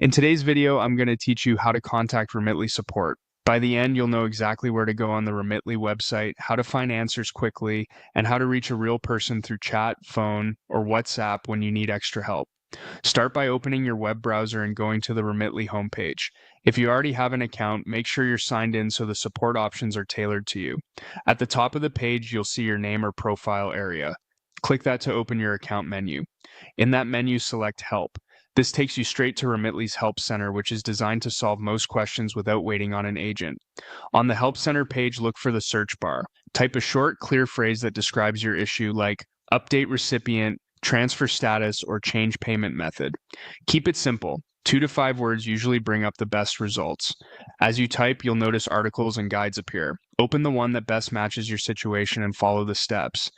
In today's video, I'm going to teach you how to contact Remitly support. By the end, you'll know exactly where to go on the Remitly website, how to find answers quickly, and how to reach a real person through chat, phone, or WhatsApp when you need extra help. Start by opening your web browser and going to the Remitly homepage. If you already have an account, make sure you're signed in so the support options are tailored to you. At the top of the page, you'll see your name or profile area. Click that to open your account menu. In that menu, select Help. This takes you straight to Remitly's Help Center, which is designed to solve most questions without waiting on an agent. On the Help Center page, look for the search bar. Type a short, clear phrase that describes your issue, like update recipient, transfer status, or change payment method. Keep it simple. 2 to 5 words usually bring up the best results. As you type, you'll notice articles and guides appear. Open the one that best matches your situation and follow the steps.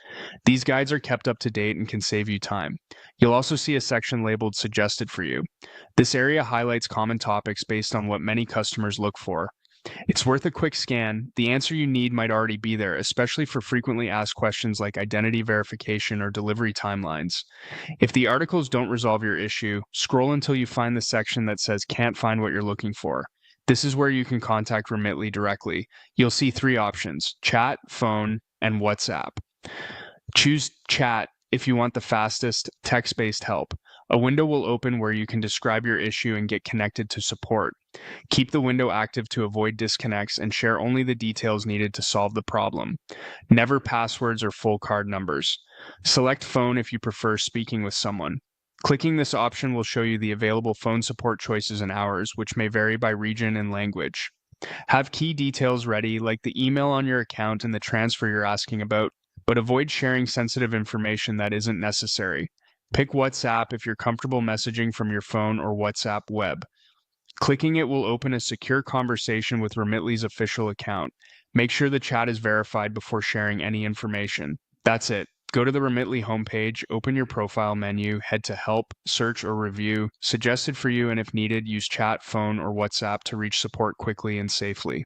These guides are kept up to date and can save you time. You'll also see a section labeled Suggested for You. This area highlights common topics based on what many customers look for. It's worth a quick scan. The answer you need might already be there, especially for frequently asked questions like identity verification or delivery timelines. If the articles don't resolve your issue, scroll until you find the section that says Can't find what you're looking for. This is where you can contact Remitly directly. You'll see 3 options: chat, phone, and WhatsApp. Choose chat if you want the fastest, text-based help. A window will open where you can describe your issue and get connected to support. Keep the window active to avoid disconnects and share only the details needed to solve the problem. Never passwords or full card numbers. Select phone if you prefer speaking with someone. Clicking this option will show you the available phone support choices and hours, which may vary by region and language. Have key details ready, like the email on your account and the transfer you're asking about, but avoid sharing sensitive information that isn't necessary. Pick WhatsApp if you're comfortable messaging from your phone or WhatsApp web. Clicking it will open a secure conversation with Remitly's official account. Make sure the chat is verified before sharing any information. That's it. Go to the Remitly homepage, open your profile menu, head to Help, Search, or Review, Suggested for You, and if needed, use chat, phone, or WhatsApp to reach support quickly and safely.